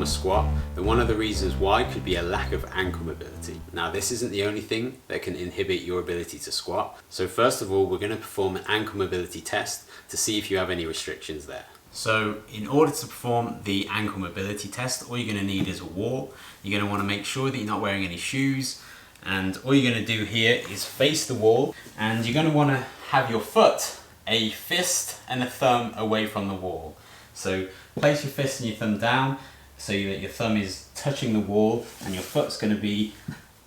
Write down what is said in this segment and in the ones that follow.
a squat, then one of the reasons why could be a lack of ankle mobility. Now this isn't the only thing that can inhibit your ability to squat. So first of all, we're going to perform an ankle mobility test to see if you have any restrictions there. So in order to perform the ankle mobility test, all you're going to need is a wall. You're going to want to make sure that you're not wearing any shoes, and all you're going to do here is face the wall, and you're going to want to have your foot a fist and a thumb away from the wall. So place your fist and your thumb down so that your thumb is touching the wall and your foot's going to be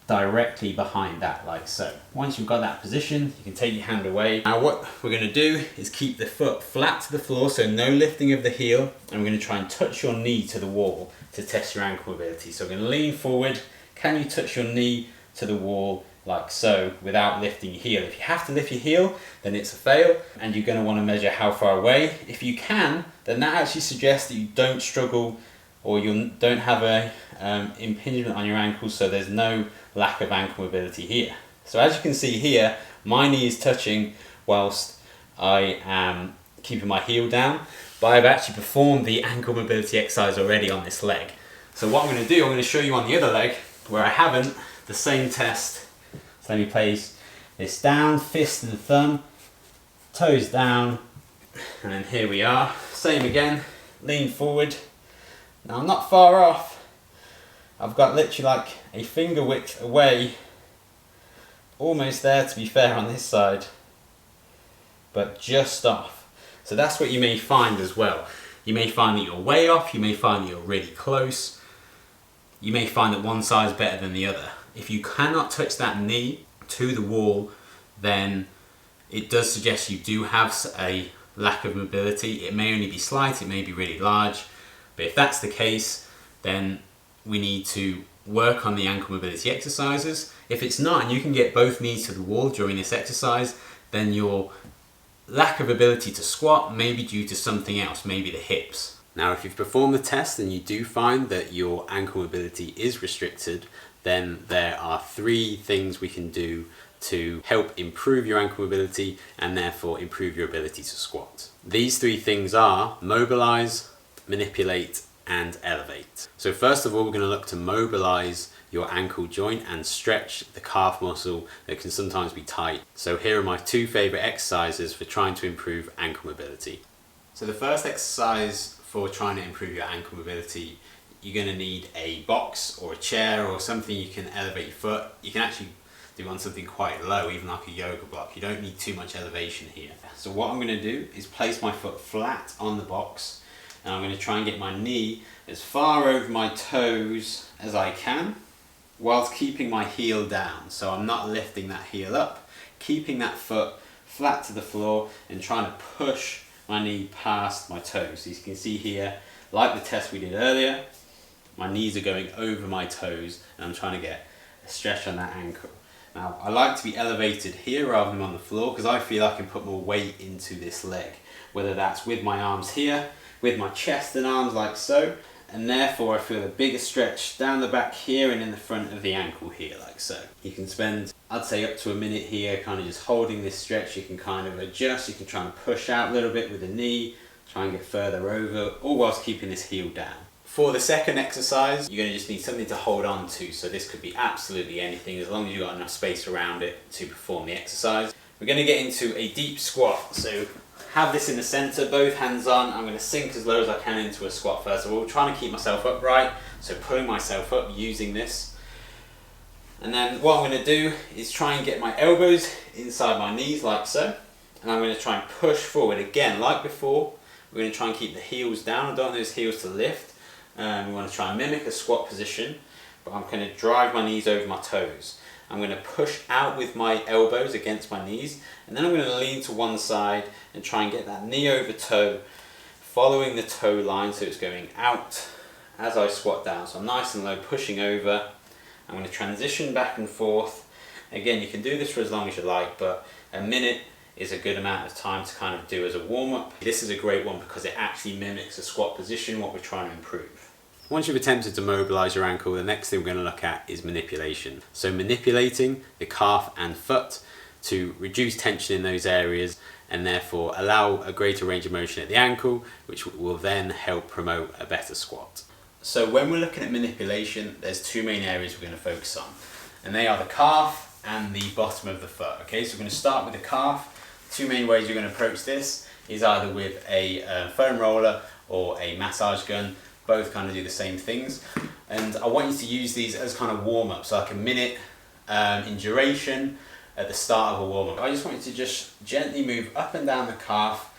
directly behind that, like so. Once you've got that position, you can take your hand away. Now what we're going to do is keep the foot flat to the floor, so no lifting of the heel, and we're going to try and touch your knee to the wall to test your ankle mobility. So we're going to lean forward. Can you touch your knee to the wall like so without lifting your heel? If you have to lift your heel, then it's a fail, and you're going to want to measure how far away. If you can, then that actually suggests that you don't struggle or you don't have a impingement on your ankle, so there's no lack of ankle mobility here. So as you can see here, my knee is touching whilst I am keeping my heel down, but I've actually performed the ankle mobility exercise already on this leg. So what I'm going to do, I'm going to show you on the other leg where I haven't, the same test. So let me place this down, fist and thumb, toes down, and then here we are. Same again, lean forward. Now I'm not far off. I've got literally like a finger width away, almost there to be fair on this side, but just off. So that's what you may find as well. You may find that you're way off, you may find that you're really close, you may find that one side is better than the other. If you cannot touch that knee to the wall, then it does suggest you do have a lack of mobility. It may only be slight, it may be really large, but if that's the case, then we need to work on the ankle mobility exercises. If it's not, and you can get both knees to the wall during this exercise, then your lack of ability to squat may be due to something else, maybe the hips. Now, if you've performed the test and you do find that your ankle mobility is restricted, then there are 3 things we can do to help improve your ankle mobility and therefore improve your ability to squat. These 3 things are mobilize, manipulate, and elevate. So first of all, we're going to look to mobilize your ankle joint and stretch the calf muscle that can sometimes be tight. So here are my 2 favorite exercises for trying to improve ankle mobility. So the first exercise for trying to improve your ankle mobility, you're going to need a box or a chair or something you can elevate your foot. You can actually do on something quite low, even like a yoga block. You don't need too much elevation here. So what I'm going to do is place my foot flat on the box, and I'm going to try and get my knee as far over my toes as I can whilst keeping my heel down. So I'm not lifting that heel up, keeping that foot flat to the floor and trying to push my knee past my toes. So you can see here, like the test we did earlier, my knees are going over my toes and I'm trying to get a stretch on that ankle. Now, I like to be elevated here rather than on the floor because I feel I can put more weight into this leg, whether that's with my arms here, with my chest and arms like so, and therefore I feel a bigger stretch down the back here and in the front of the ankle here like so. You can spend, I'd say, up to a minute here kind of just holding this stretch. You can kind of adjust, you can try and push out a little bit with the knee, try and get further over, all whilst keeping this heel down. For the second exercise, you're going to just need something to hold on to, so this could be absolutely anything as long as you've got enough space around it to perform the exercise. We're going to get into a deep squat, so have this in the center, both hands on. I'm going to sink as low as I can into a squat first of all, trying to keep myself upright, so pulling myself up using this. And then what I'm going to do is try and get my elbows inside my knees like so, and I'm going to try and push forward again like before. We're going to try and keep the heels down. I don't want those heels to lift. We want to try and mimic a squat position, but I'm going to drive my knees over my toes. I'm going to push out with my elbows against my knees, and then I'm going to lean to one side and try and get that knee over toe, following the toe line so it's going out as I squat down. So I'm nice and low, pushing over. I'm going to transition back and forth. Again, you can do this for as long as you like, but a minute is a good amount of time to kind of do as a warm-up. This is a great one because it actually mimics a squat position, what we're trying to improve. Once you've attempted to mobilize your ankle, the next thing we're going to look at is manipulation. So manipulating the calf and foot to reduce tension in those areas and therefore allow a greater range of motion at the ankle, which will then help promote a better squat. So when we're looking at manipulation, there's two main areas we're going to focus on, and they are the calf and the bottom of the foot. Okay, so we're going to start with the calf. Two main ways you're going to approach this is either with a foam roller or a massage gun. Both kind of do the same things, and I want you to use these as kind of warm up, so like a minute in duration at the start of a warm up. I just want you to just gently move up and down the calf,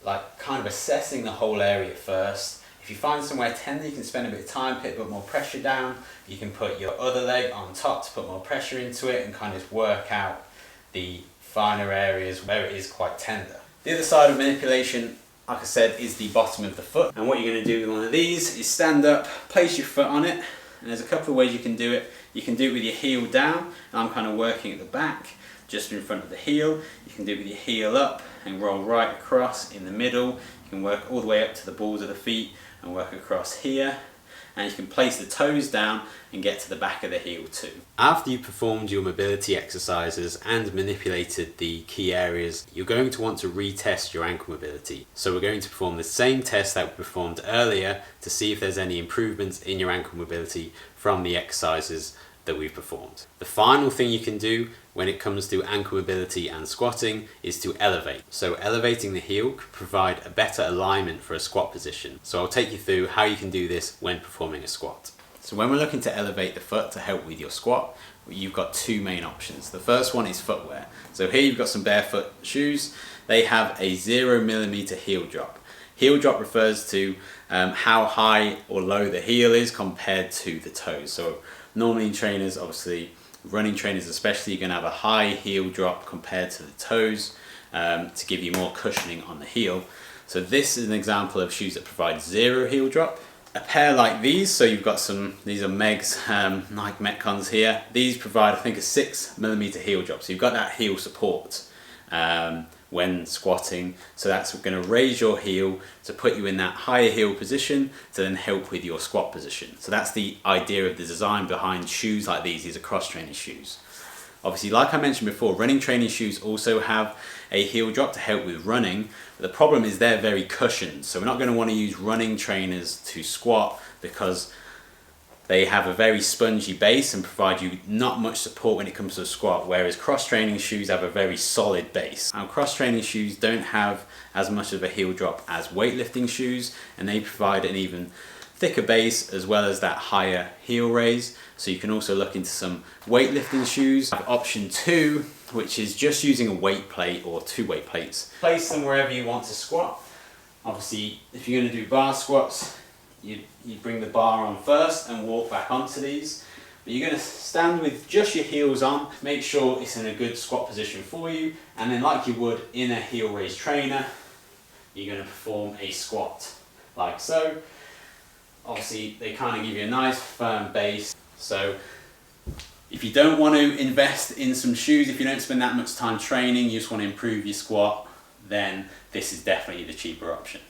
like kind of assessing the whole area first. If you find somewhere tender, you can spend a bit of time, put a bit more pressure down. You can put your other leg on top to put more pressure into it and kind of work out the finer areas where it is quite tender. The other side of manipulation, like I said, is the bottom of the foot. And what you're going to do with one of these is stand up, place your foot on it, and there's a couple of ways you can do it. You can do it with your heel down, and I'm kind of working at the back, just in front of the heel. You can do it with your heel up and roll right across in the middle. You can work all the way up to the balls of the feet and work across here. And you can place the toes down and get to the back of the heel too. After you've performed your mobility exercises and manipulated the key areas, you're going to want to retest your ankle mobility. So we're going to perform the same test that we performed earlier to see if there's any improvements in your ankle mobility from the exercises that we've performed. The final thing you can do when it comes to ankle mobility and squatting is to elevate. So elevating the heel can provide a better alignment for a squat position. So I'll take you through how you can do this when performing a squat. So when we're looking to elevate the foot to help with your squat, you've got two main options. The first one is footwear. So here you've got some barefoot shoes. They have a 0mm heel drop. Heel drop refers to how high or low the heel is compared to the toes. So normally in trainers, obviously running trainers especially, you're going to have a high heel drop compared to the toes to give you more cushioning on the heel. So this is an example of shoes that provide zero heel drop. A pair like these, so you've got these are Megs, Nike Metcons here. These provide, I think, a 6mm heel drop. So you've got that heel support when squatting. So that's going to raise your heel to put you in that higher heel position to then help with your squat position. So that's the idea of the design behind shoes like these. These are cross-training shoes. Obviously, like I mentioned before, running training shoes also have a heel drop to help with running. But the problem is they're very cushioned. So we're not going to want to use running trainers to squat because they have a very spongy base and provide you not much support when it comes to a squat, whereas cross-training shoes have a very solid base. Now, cross-training shoes don't have as much of a heel drop as weightlifting shoes, and they provide an even thicker base as well as that higher heel raise. So you can also look into some weightlifting shoes. Option 2, which is just using a weight plate or 2 weight plates. Place them wherever you want to squat. Obviously, if you're going to do bar squats, you bring the bar on first and walk back onto these. But you're going to stand with just your heels on, make sure it's in a good squat position for you, and then like you would in a heel raise trainer, you're going to perform a squat like so. Obviously they kind of give you a nice firm base. So if you don't want to invest in some shoes, if you don't spend that much time training, you just want to improve your squat, then this is definitely the cheaper option.